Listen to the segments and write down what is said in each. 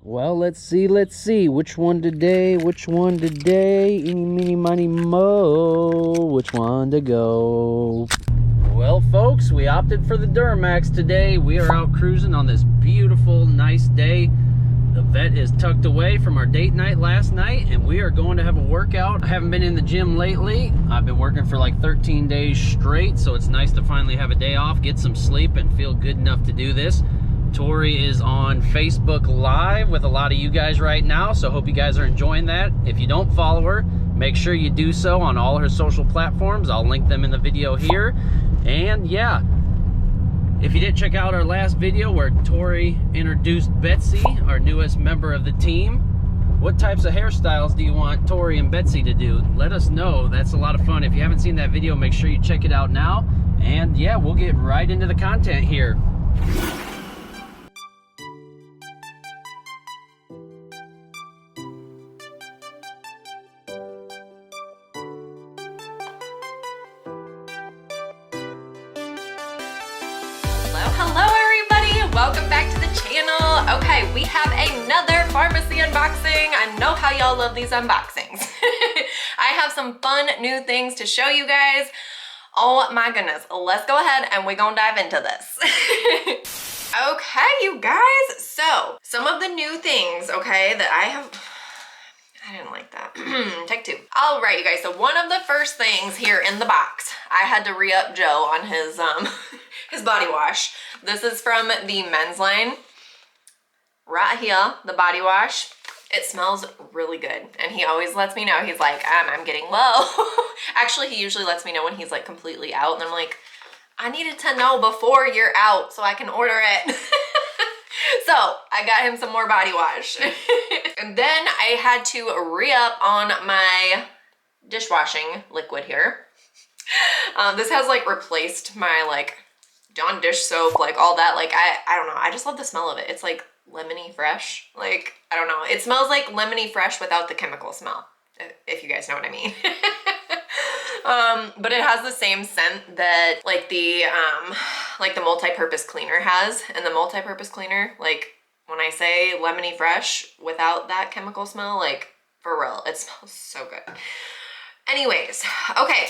Well, let's see. Which one today? Eeny, meeny, miny, mo. Which one to go? Well, folks, we opted for the Duramax today. We are out cruising on this beautiful, nice day. The vet is tucked away from our date night last night, and we are going to have a workout. I haven't been in the gym lately. I've been working for like 13 days straight, so it's nice to finally have a day off, get some sleep, and feel good enough to do this. Tori is on Facebook Live with a lot of you guys right now, so hope you guys are enjoying that. If you don't follow her, make sure you do so on all her social platforms. I'll link them in the video here. And yeah, if you didn't check out our last video where Tori introduced Betsy, our newest member of the team, what types of hairstyles do you want Tori and Betsy to do? Let us know. That's a lot of fun. If you haven't seen that video, make sure you check it out now. And yeah, we'll get right into the content here. Hello everybody, welcome back to the channel. Okay, we have another Farmasi unboxing. I know how y'all love these unboxings. I have some fun new things to show you guys. Oh my goodness, let's go ahead and we're gonna dive into this. Okay, you guys, so some of the new things, okay, that I didn't like that. Take two. All right, you guys, so one of the first things here in the box, I had to re-up Joe on his his body wash. This is from the men's line. Right here, the body wash. It smells really good. And he always lets me know. He's like, I'm getting low. Actually, he usually lets me know when he's like completely out. And I'm like, I needed to know before you're out so I can order it. So I got him some more body wash. And then I had to re-up on my dishwashing liquid here. This has like replaced my like Dawn dish soap, like all that. Like I don't know, I just love the smell of it. It's like lemony fresh. Like, I don't know. It smells like lemony fresh without the chemical smell, if you guys know what I mean. But it has the same scent that like the multi-purpose cleaner has. And the multi-purpose cleaner, like when I say lemony fresh without that chemical smell, like for real, it smells so good. Anyways, okay.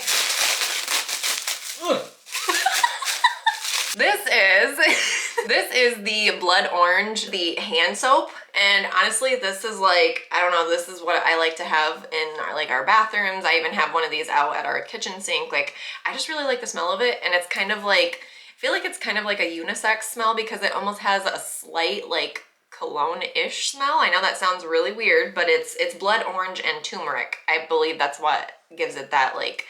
This is the Blood Orange, the hand soap. And honestly, this is like, I don't know, this is what I like to have in our bathrooms. I even have one of these out at our kitchen sink. Like, I just really like the smell of it. And it's kind of like, I feel like it's kind of like a unisex smell because it almost has a slight like cologne-ish smell. I know that sounds really weird, but it's blood orange and turmeric. I believe that's what gives it that like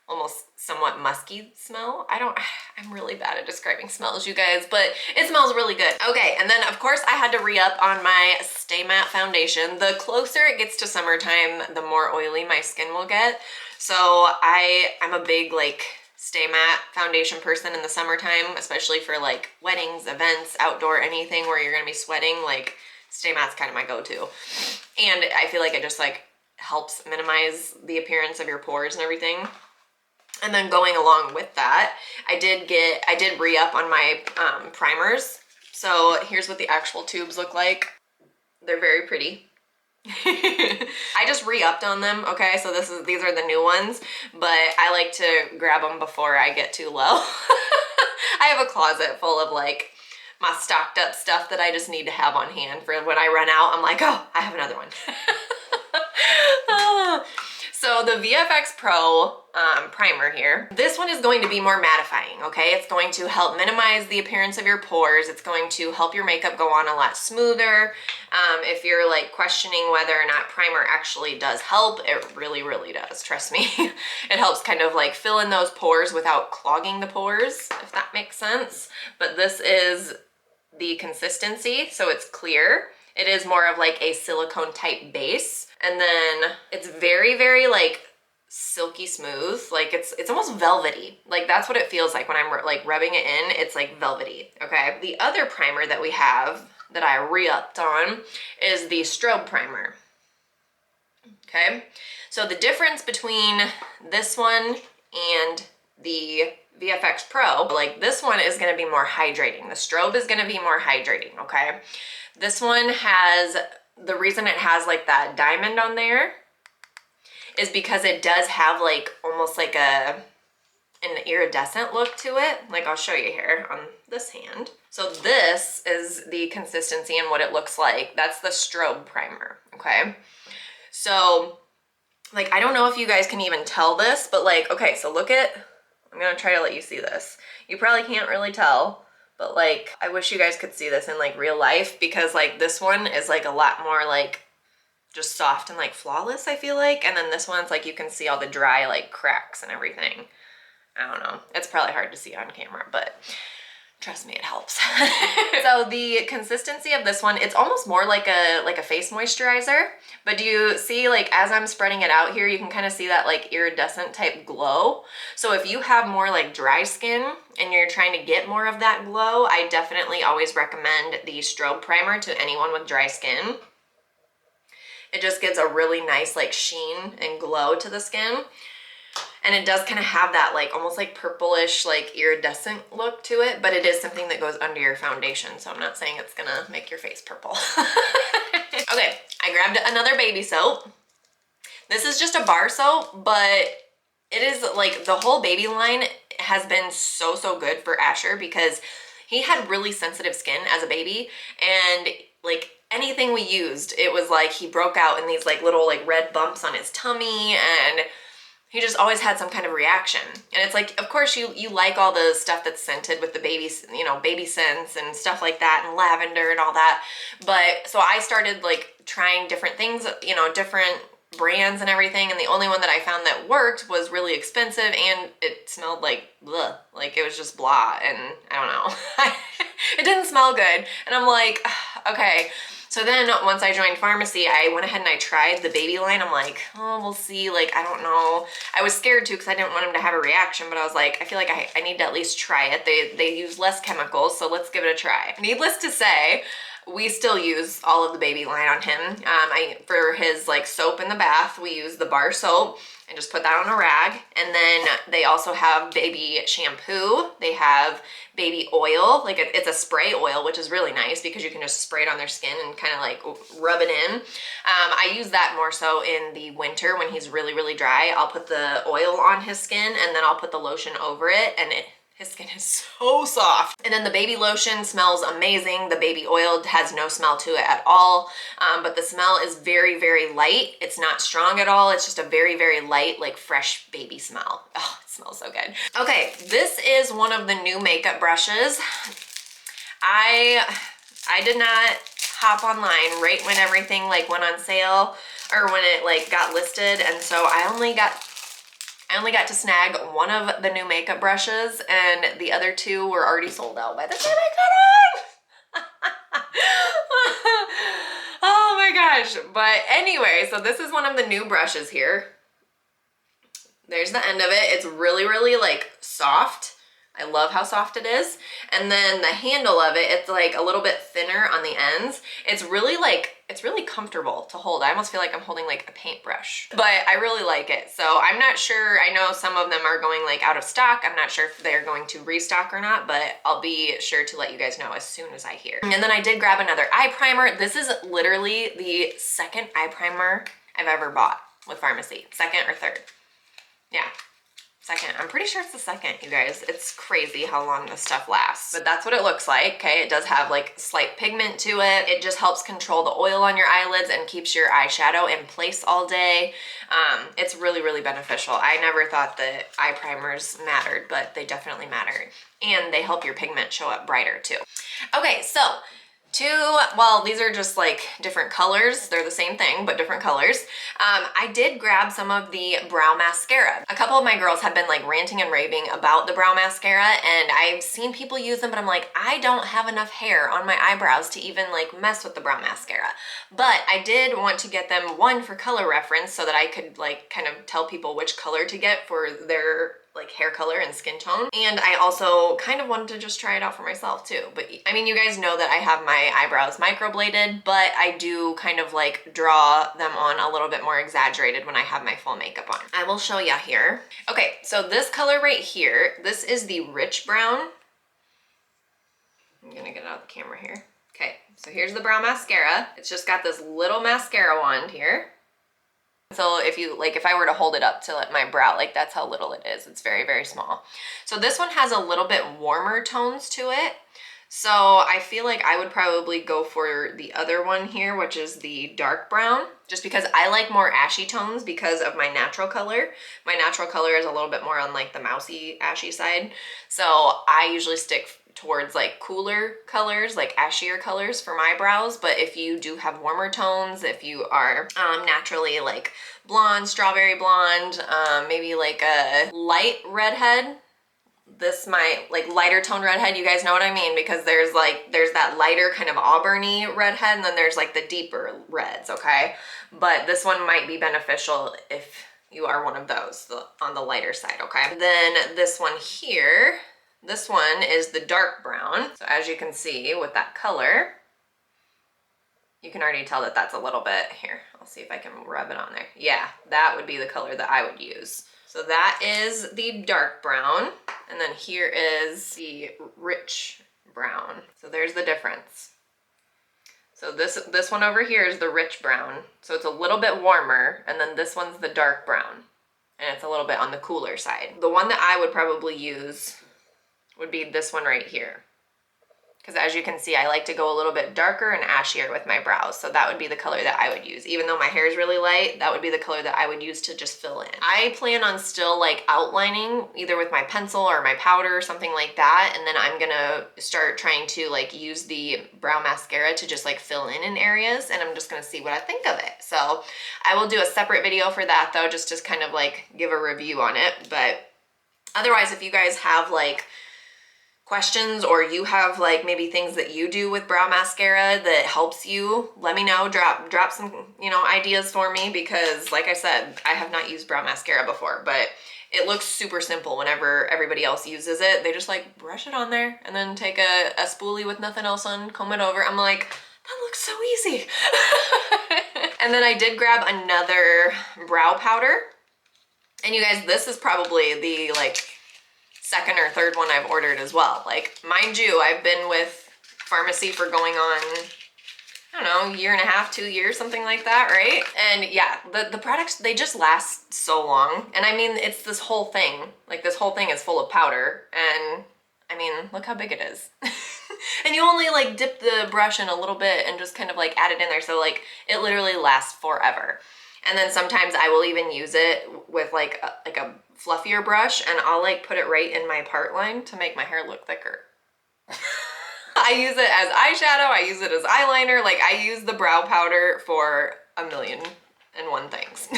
almost somewhat musky smell. I'm really bad at describing smells, you guys, but it smells really good. Okay, and then of course I had to re-up on my Stay Matte foundation. The closer it gets to summertime, the more oily my skin will get. So I'm a big like Stay Matte foundation person in the summertime, especially for like weddings, events, outdoor, anything where you're gonna be sweating. Like Stay Matte's kind of my go-to. And I feel like it just like helps minimize the appearance of your pores and everything. And then going along with that, I did re-up on my primers. So here's what the actual tubes look like. They're very pretty. I just re-upped on them, okay? So these are the new ones, but I like to grab them before I get too low. I have a closet full of like my stocked up stuff that I just need to have on hand for when I run out. I'm like, oh, I have another one. So the Vfx Pro Primer here, this one is going to be more mattifying, okay? It's going to help minimize the appearance of your pores. It's going to help your makeup go on a lot smoother. If you're like questioning whether or not primer actually does help, it really, really does, trust me. It helps kind of like fill in those pores without clogging the pores, if that makes sense. But this is the consistency, so it's clear. It is more of like a silicone type base. And then it's very, very like silky smooth. Like it's almost velvety. Like that's what it feels like when I'm like rubbing it in. It's like velvety, okay? The other primer that we have that I re-upped on is the Strobe Primer, okay? So the difference between this one and the VFX Pro, like this one is gonna be more hydrating. The Strobe is gonna be more hydrating, okay? This one has, the reason it has like that diamond on there is because it does have like almost like an iridescent look to it. Like I'll show you here on this hand. So this is the consistency and what it looks like. That's the Strobe Primer, okay? So like, I don't know if you guys can even tell this, but like, okay, so look at, I'm gonna try to let you see this. You probably can't really tell, but like, I wish you guys could see this in like real life, because like this one is like a lot more like just soft and like flawless, I feel like. And then this one's like, you can see all the dry like cracks and everything. I don't know. It's probably hard to see on camera, but trust me, it helps. So the consistency of this one, it's almost more like a face moisturizer. But do you see, like, as I'm spreading it out here, you can kind of see that like iridescent type glow. So if you have more like dry skin and you're trying to get more of that glow, I definitely always recommend the Strobe Primer to anyone with dry skin. It just gives a really nice like sheen and glow to the skin. And it does kind of have that like almost like purplish, like iridescent look to it, but it is something that goes under your foundation. So I'm not saying it's gonna make your face purple. Okay, I grabbed another baby soap. This is just a bar soap, but it is like the whole baby line has been so good for Asher, because he had really sensitive skin as a baby, and like anything we used, it was like he broke out in these like little like red bumps on his tummy, and he just always had some kind of reaction. And it's like, of course you like all the stuff that's scented with the babies, you know, baby scents and stuff like that, and lavender and all that. But so I started like trying different things, you know, different brands and everything, and the only one that I found that worked was really expensive, and it smelled like bleh, like it was just blah, and I don't know. It didn't smell good, and I'm like, okay. So then once I joined Farmasi, I went ahead and I tried the baby line. I'm like, oh, we'll see, like, I don't know. I was scared too, because I didn't want him to have a reaction, but I was like, I feel like I need to at least try it. They use less chemicals, so let's give it a try. Needless to say, we still use all of the baby line on him. For his like soap in the bath, we use the bar soap and just put that on a rag. And then they also have baby shampoo. They have baby oil, like it's a spray oil, which is really nice because you can just spray it on their skin and kind of like rub it in. I use that more so in the winter when he's really dry. I'll put the oil on his skin and then I'll put the lotion over it, and his skin is so soft. And then the baby lotion smells amazing. The baby oil has no smell to it at all, but the smell is very light. It's not strong at all. It's just a very light, like fresh baby smell. Oh, it smells so good. Okay, this is one of the new makeup brushes. I did not hop online right when everything like went on sale, or when it like got listed, and so I only got to snag one of the new makeup brushes, and the other two were already sold out by the time I got on. Oh my gosh. But anyway, so this is one of the new brushes here. There's the end of it. It's really like soft. I love how soft it is. And then the handle of it, it's like a little bit thinner on the ends. It's really comfortable to hold. I almost feel like I'm holding like a paintbrush, but I really like it. So I'm not sure, I know some of them are going like out of stock. I'm not sure if they're going to restock or not, but I'll be sure to let you guys know as soon as I hear. And then I did grab another eye primer. This is literally the second eye primer I've ever bought with Farmasi. Second or third. Yeah. Second. I'm pretty sure it's the second, you guys. It's crazy how long this stuff lasts. But that's what it looks like, okay? It does have like slight pigment to it. It just helps control the oil on your eyelids and keeps your eyeshadow in place all day. It's really beneficial. I never thought that eye primers mattered, but they definitely matter. And they help your pigment show up brighter too. Okay, so well, these are just like different colors. They're the same thing, but different colors. I did grab some of the brow mascara. A couple of my girls have been like ranting and raving about the brow mascara, and I've seen people use them, but I'm like, I don't have enough hair on my eyebrows to even like mess with the brow mascara. But I did want to get them, one, for color reference, so that I could like kind of tell people which color to get for their like hair color and skin tone. And I also kind of wanted to just try it out for myself too. But I mean, you guys know that I have my eyebrows microbladed, but I do kind of like draw them on a little bit more exaggerated when I have my full makeup on. I will show you here. Okay, so this color right here, this is the rich brown. I'm gonna get it out of the camera here. Okay, so here's the brow mascara. It's just got this little mascara wand here. So if you like, if I were to hold it up to my brow, like that's how little it is. It's very, very small. So this one has a little bit warmer tones to it. So I feel like I would probably go for the other one here, which is the dark brown, just because I like more ashy tones because of my natural color. My natural color is a little bit more on like the mousy ashy side. So I usually stick towards like cooler colors, like ashier colors for my brows. But if you do have warmer tones, if you are naturally like blonde, strawberry blonde, maybe like a light redhead, this my like lighter tone redhead, you guys know what I mean, because there's that lighter kind of auburny redhead, and then there's like the deeper reds, okay? But this one might be beneficial if you are one of those on the lighter side, okay? Then this one here, this one is the dark brown. So as you can see with that color, you can already tell that that's a little bit, here, I'll see if I can rub it on there. Yeah, that would be the color that I would use. So that is the dark brown. And then here is the rich brown. So there's the difference. So this one over here is the rich brown. So it's a little bit warmer. And then this one's the dark brown. And it's a little bit on the cooler side. The one that I would probably use would be this one right here. Because as you can see, I like to go a little bit darker and ashier with my brows. So that would be the color that I would use. Even though my hair is really light, that would be the color that I would use to just fill in. I plan on still like outlining either with my pencil or my powder or something like that. And then I'm gonna start trying to like use the brow mascara to just like fill in areas. And I'm just gonna see what I think of it. So I will do a separate video for that though, just to kind of like give a review on it. But otherwise, if you guys have like questions, or you have like maybe things that you do with brow mascara that helps you, let me know. Drop some, you know, ideas for me, because like I said, I have not used brow mascara before, but it looks super simple whenever everybody else uses it. They just like brush it on there and then take a spoolie with nothing else on, comb it over. I'm like, that looks so easy. And then I did grab another brow powder. And you guys, this is probably the like second or third one I've ordered as well. Like, mind you, I've been with Farmasi for going on, I don't know, a year and a half, 2 years, something like that, right? And yeah, the products, they just last so long. And I mean, it's this whole thing, like this whole thing is full of powder. And I mean, look how big it is. And you only like dip the brush in a little bit and just kind of like add it in there. So like it literally lasts forever. And then sometimes I will even use it with like a fluffier brush, and I'll like put it right in my part line to make my hair look thicker. I use it as eyeshadow, I use it as eyeliner, like I use the brow powder for 1,000,001 things.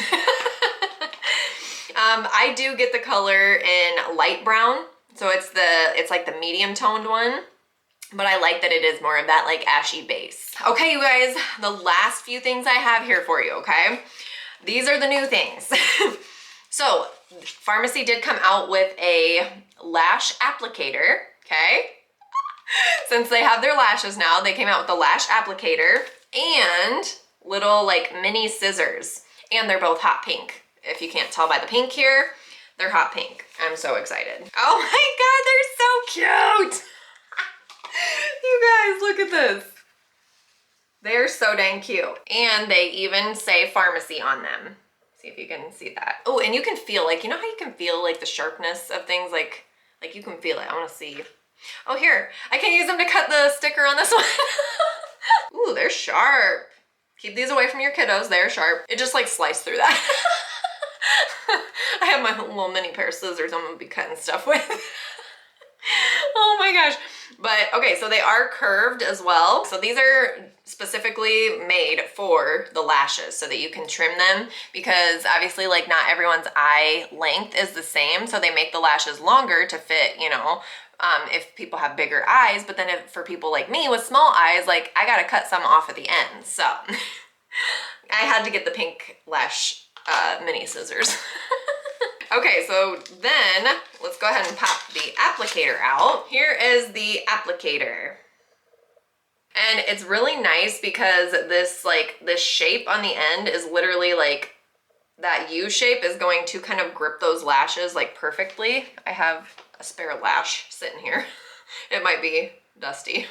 I do get the color in light brown, so it's like the medium toned one, but I like that it is more of that like ashy base. Okay, you guys, the last few things I have here for you, okay? These are the new things. So Farmasi did come out with a lash applicator, okay? Since they have their lashes now, they came out with the lash applicator and little like mini scissors. And they're both hot pink. If you can't tell by the pink here, they're hot pink. I'm so excited. Oh my God, they're so cute. You guys, look at this. They're so dang cute. And they even say Farmasi on them. See if you can see that. Oh, and you can feel, like, you know how you can feel like the sharpness of things? Like you can feel it. I wanna see. Oh, here, I can use them to cut the sticker on this one. Ooh, they're sharp. Keep these away from your kiddos, they're sharp. It just like sliced through that. I have my little mini pair of scissors I'm gonna be cutting stuff with. Oh my gosh. But okay, so they are curved as well. So these are specifically made for the lashes so that you can trim them, because obviously like not everyone's eye length is the same. So they make the lashes longer to fit, you know, if people have bigger eyes. But then for people like me with small eyes, like I gotta cut some off at the end. So I had to get the pink lash mini scissors. Okay, so then let's go ahead and pop the applicator out. Here is the applicator. And it's really nice because this shape on the end is literally like, that U shape is going to kind of grip those lashes like perfectly. I have a spare lash sitting here. It might be dusty.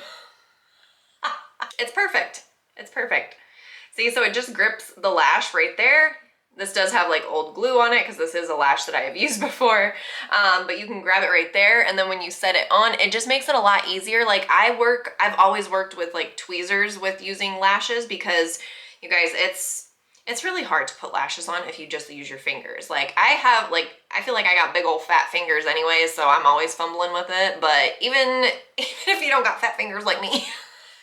It's perfect. It's perfect. See, so it just grips the lash right there. This does have like old glue on it because this is a lash that I have used before, but you can grab it right there. And then when you set it on, it just makes it a lot easier. Like I've always worked with like tweezers with using lashes because you guys, it's really hard to put lashes on if you just use your fingers. Like I feel like I got big old fat fingers anyways, so I'm always fumbling with it. But even if you don't got fat fingers like me,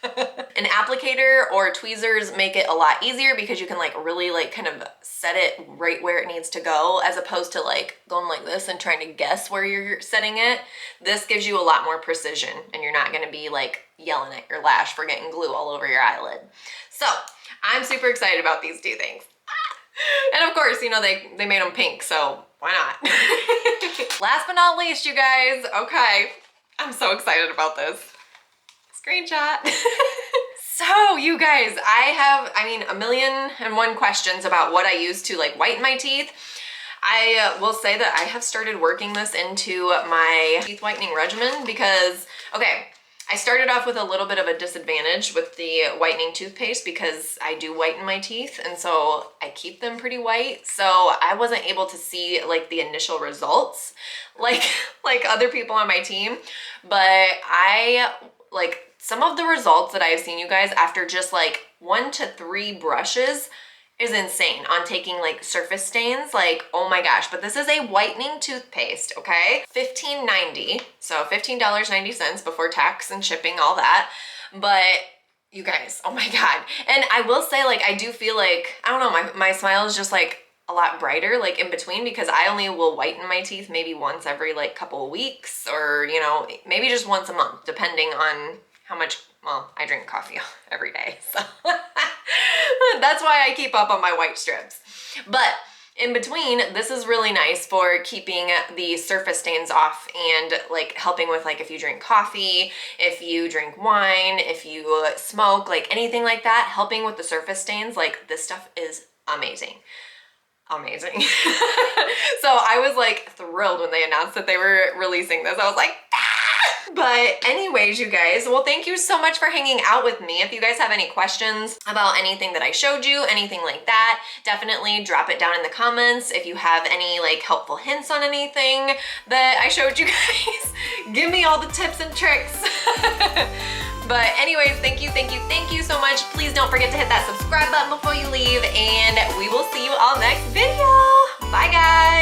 an applicator or tweezers make it a lot easier because you can like really like kind of set it right where it needs to go, as opposed to like going like this and trying to guess where you're setting it. This gives you a lot more precision and you're not gonna be like yelling at your lash for getting glue all over your eyelid. So I'm super excited about these two things. And of course, you know, they made them pink, so why not? Last but not least, you guys, okay, I'm so excited about this. Screenshot. So you guys, I mean, 1,000,001 questions about what I use to like whiten my teeth. I will say that I have started working this into my teeth whitening regimen because, okay, I started off with a little bit of a disadvantage with the whitening toothpaste because I do whiten my teeth and so I keep them pretty white. So I wasn't able to see like the initial results like other people on my team, but some of the results that I've seen, you guys, after just like 1 to 3 brushes is insane on taking like surface stains. Like, oh my gosh, but this is a whitening toothpaste, okay? $15.90, so $15.90 before tax and shipping, all that. But you guys, oh my God. And I will say, like, I do feel like, I don't know, my smile is just like a lot brighter like in between because I only will whiten my teeth maybe once every like couple of weeks, or, you know, maybe just once a month, depending on how much, well, I drink coffee every day, so that's why I keep up on my white strips. But in between, this is really nice for keeping the surface stains off and like helping with like if you drink coffee, if you drink wine, if you smoke, like anything like that, helping with the surface stains. Like this stuff is amazing. Amazing. So I was like thrilled when they announced that they were releasing this. I was like, ah! But anyways, you guys, well, thank you so much for hanging out with me. If you guys have any questions about anything that I showed you, anything like that, definitely drop it down in the comments. If you have any like helpful hints on anything that I showed you guys, give me all the tips and tricks. But anyways, thank you so much. Please don't forget to hit that subscribe button before you leave, and we will see you all next video. Bye guys.